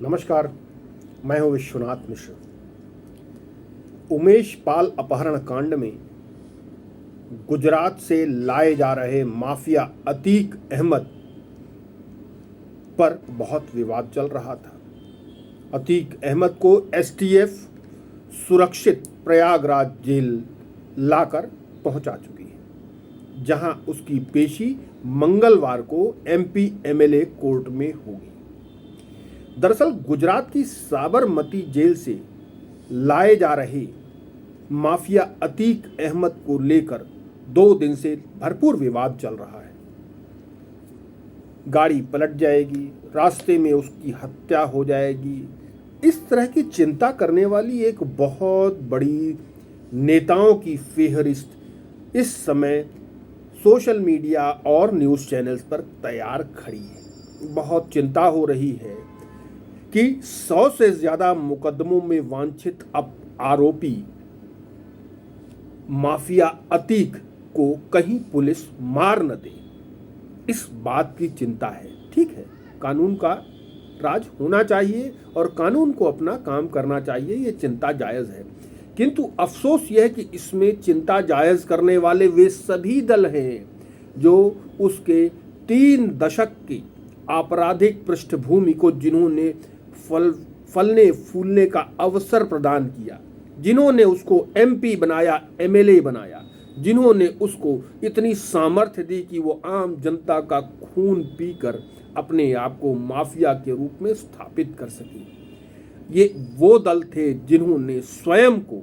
नमस्कार। मैं हूं विश्वनाथ मिश्र। उमेश पाल अपहरण कांड में गुजरात से लाए जा रहे माफिया अतीक अहमद पर बहुत विवाद चल रहा था। अतीक अहमद को एसटीएफ सुरक्षित प्रयागराज जेल लाकर पहुंचा चुकी है, जहां उसकी पेशी मंगलवार को एमपी एमएलए कोर्ट में होगी। दरअसल गुजरात की साबरमती जेल से लाए जा रहे माफिया अतीक अहमद को लेकर 2 दिन से भरपूर विवाद चल रहा है। गाड़ी पलट जाएगी, रास्ते में उसकी हत्या हो जाएगी, इस तरह की चिंता करने वाली एक बहुत बड़ी नेताओं की फेहरिस्त इस समय सोशल मीडिया और न्यूज़ चैनल्स पर तैयार खड़ी है। बहुत चिंता हो रही है कि 100 से ज़्यादा मुकदमों में वांछित आरोपी माफिया अतीक को कहीं पुलिस मार न दे, इस बात की चिंता है। ठीक है, कानून का राज होना चाहिए और कानून को अपना काम करना चाहिए, ये चिंता जायज़ है। किंतु अफसोस यह है कि इसमें चिंता जायज़ करने वाले वे सभी दल हैं जो उसके 3 दशक की आपराधिक पृष्ठभूमि को जिन्होंने फलने फूलने का अवसर प्रदान किया, जिन्होंने उसको एमपी बनाया, एमएलए बनाया, जिन्होंने उसको इतनी सामर्थ्य दी कि वो आम जनता का खून पीकर अपने आप को माफिया के रूप में स्थापित कर सके। ये वो दल थे जिन्होंने स्वयं को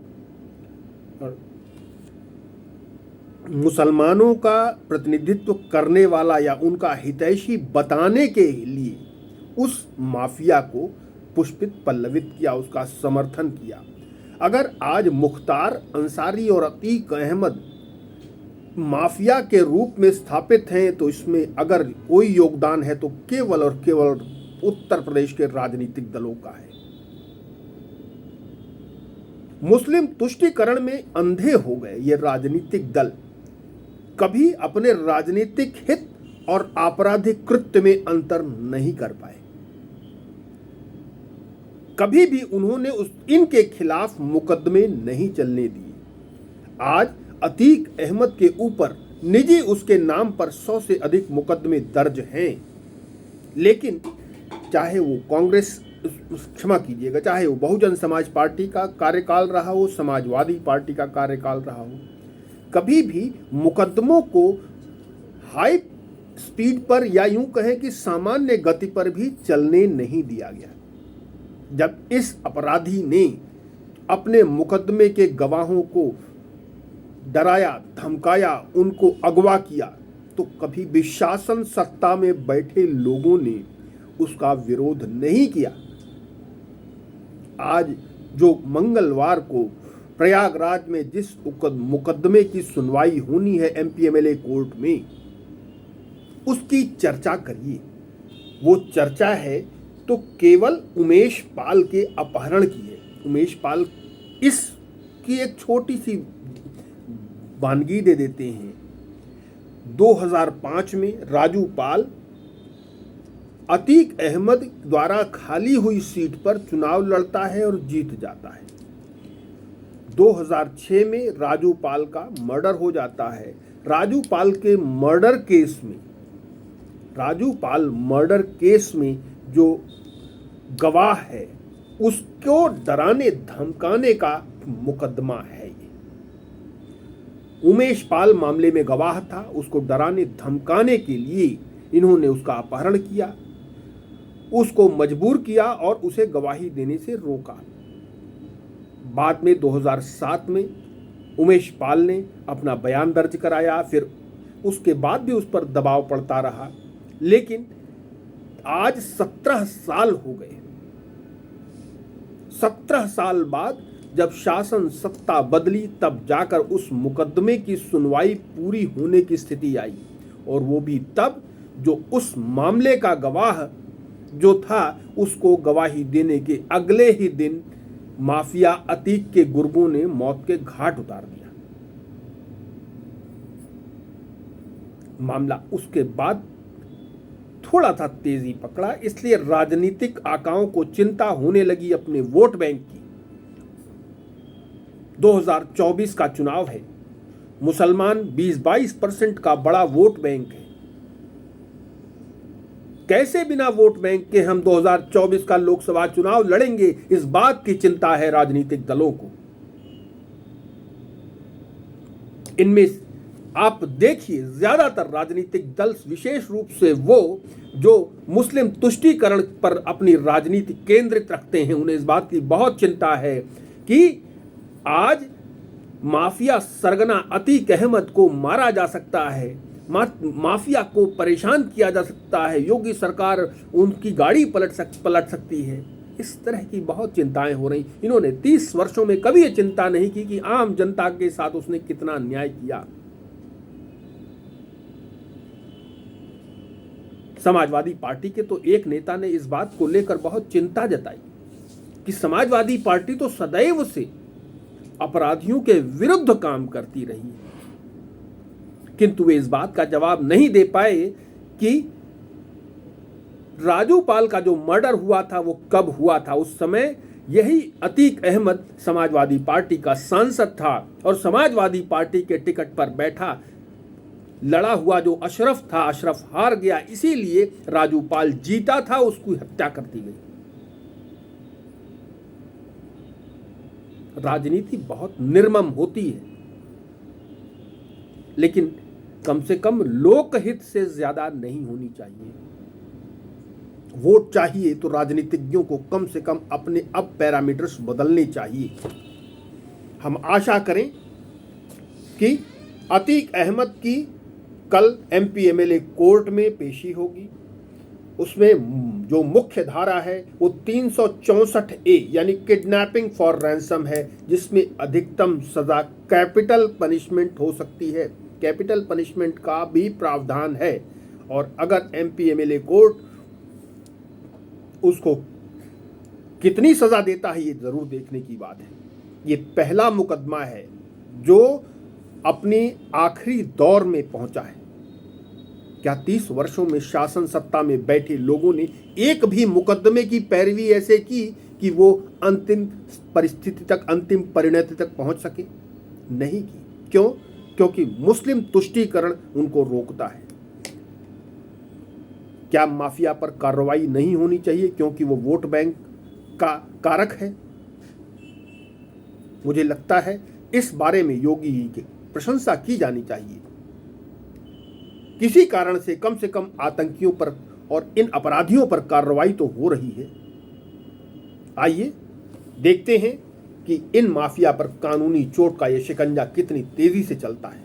मुसलमानों का प्रतिनिधित्व करने वाला या उनका हितैषी बताने के लिए उस माफिया को पुष्पित पल्लवित किया, उसका समर्थन किया। अगर आज मुख्तार अंसारी और अतीक अहमद माफिया के रूप में स्थापित हैं तो इसमें अगर कोई योगदान है तो केवल और केवल उत्तर प्रदेश के राजनीतिक दलों का है। मुस्लिम तुष्टीकरण में अंधे हो गए ये राजनीतिक दल, कभी अपने राजनीतिक हित और आपराधिक कृत्य में अंतर नहीं कर पाए। कभी भी उन्होंने इनके खिलाफ मुकदमे नहीं चलने दिए। आज अतीक अहमद के ऊपर निजी उसके नाम पर 100 से अधिक मुकदमे दर्ज हैं, लेकिन चाहे वो कांग्रेस, क्षमा कीजिएगा, चाहे वो बहुजन समाज पार्टी का कार्यकाल रहा हो, समाजवादी पार्टी का कार्यकाल रहा हो, कभी भी मुकदमों को हाई स्पीड पर या यूं कहें कि सामान्य गति पर भी चलने नहीं दिया गया। जब इस अपराधी ने अपने मुकदमे के गवाहों को डराया, धमकाया, उनको अगवा किया, तो कभी भी शासन सत्ता में बैठे लोगों ने उसका विरोध नहीं किया। आज जो मंगलवार को प्रयागराज में जिस मुकदमे की सुनवाई होनी है एमपी एमएलए कोर्ट में, उसकी चर्चा करिए। वो चर्चा है तो केवल उमेश पाल के अपहरण की है। उमेश पाल इसकी एक छोटी सी वानगी दे देते हैं। 2005 में राजू पाल अतीक अहमद द्वारा खाली हुई सीट पर चुनाव लड़ता है और जीत जाता है। 2006 में राजू पाल का मर्डर हो जाता है। राजू पाल मर्डर केस में जो गवाह है उसको डराने धमकाने का मुकदमा है ये। उमेश पाल मामले में गवाह था, उसको डराने धमकाने के लिए इन्होंने उसका अपहरण किया, उसको मजबूर किया और उसे गवाही देने से रोका। बाद में 2007 में उमेश पाल ने अपना बयान दर्ज कराया, फिर उसके बाद भी उस पर दबाव पड़ता रहा, लेकिन आज 17 साल हो गए। 17 साल बाद जब शासन सत्ता बदली तब जाकर उस मुकदमे की सुनवाई पूरी होने की स्थिति आई, और वो भी तब जो उस मामले का गवाह जो था उसको गवाही देने के अगले ही दिन माफिया अतीक के गुर्गों ने मौत के घाट उतार दिया। मामला उसके बाद थोड़ा सा तेजी पकड़ा, इसलिए राजनीतिक आकाओं को चिंता होने लगी अपने वोट बैंक की। 2024 का चुनाव है, मुसलमान 20-22% का बड़ा वोट बैंक है। कैसे बिना वोट बैंक के हम 2024 का लोकसभा चुनाव लड़ेंगे, इस बात की चिंता है राजनीतिक दलों को। इनमें आप देखिए, ज्यादातर राजनीतिक दल, विशेष रूप से वो जो मुस्लिम तुष्टीकरण पर अपनी राजनीति केंद्रित रखते हैं, उन्हें इस बात की बहुत चिंता है कि आज माफिया सरगना अतीक अहमद को मारा जा सकता है, माफिया को परेशान किया जा सकता है, योगी सरकार उनकी गाड़ी पलट सकती है। इस तरह की बहुत चिंताएं हो रही। इन्होंने 30 वर्षों में कभी ये चिंता नहीं की कि आम जनता के साथ उसने कितना अन्याय किया। समाजवादी पार्टी के तो एक नेता ने इस बात को लेकर बहुत चिंता जताई कि समाजवादी पार्टी तो सदैव से अपराधियों के विरुद्ध काम करती रही है, किंतु वे इस बात का जवाब नहीं दे पाए कि राजू पाल का जो मर्डर हुआ था वो कब हुआ था। उस समय यही अतीक अहमद समाजवादी पार्टी का सांसद था और समाजवादी पार्टी के टिकट पर बैठा लड़ा हुआ जो अशरफ था, अशरफ हार गया, इसीलिए राजू पाल जीता था, उसकी हत्या कर दी गई। राजनीति बहुत निर्मम होती है, लेकिन कम से कम लोकहित से ज्यादा नहीं होनी चाहिए। वोट चाहिए तो राजनीतिज्ञों को कम से कम अपने अब पैरामीटर्स बदलने चाहिए। हम आशा करें कि अतीक अहमद की कल एमपी एमएलए कोर्ट में पेशी होगी। उसमें जो मुख्य धारा है वो 364A यानी किडनैपिंग फॉर रैंसम है, जिसमें अधिकतम सजा कैपिटल पनिशमेंट हो सकती है। कैपिटल पनिशमेंट का भी प्रावधान है और अगर एमपी एमएलए कोर्ट उसको कितनी सजा देता है ये जरूर देखने की बात है। ये पहला मुकदमा है जो अपनी आखिरी दौर में पहुंचा है। क्या 30 वर्षों में शासन सत्ता में बैठे लोगों ने एक भी मुकदमे की पैरवी ऐसे की कि वो अंतिम परिस्थिति तक, अंतिम परिणति तक पहुंच सके? नहीं की। क्यों? क्योंकि मुस्लिम तुष्टीकरण उनको रोकता है। क्या माफिया पर कार्रवाई नहीं होनी चाहिए क्योंकि वो वोट बैंक का कारक है? मुझे लगता है इस बारे में योगी जी की प्रशंसा की जानी चाहिए। किसी कारण से कम आतंकियों पर और इन अपराधियों पर कार्रवाई तो हो रही है। आइए देखते हैं कि इन माफिया पर कानूनी चोट का यह शिकंजा कितनी तेजी से चलता है।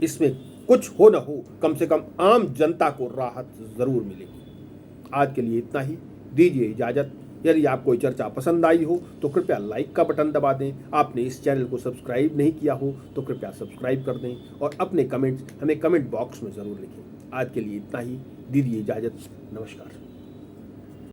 इसमें कुछ हो न हो, कम से कम आम जनता को राहत जरूर मिलेगी। आज के लिए इतना ही, दीजिए इजाजत। यदि आपको ये चर्चा पसंद आई हो तो कृपया लाइक का बटन दबा दें। आपने इस चैनल को सब्सक्राइब नहीं किया हो तो कृपया सब्सक्राइब कर दें और अपने कमेंट्स हमें कमेंट बॉक्स में ज़रूर लिखें। आज के लिए इतना ही, दीजिए इजाजत। नमस्कार।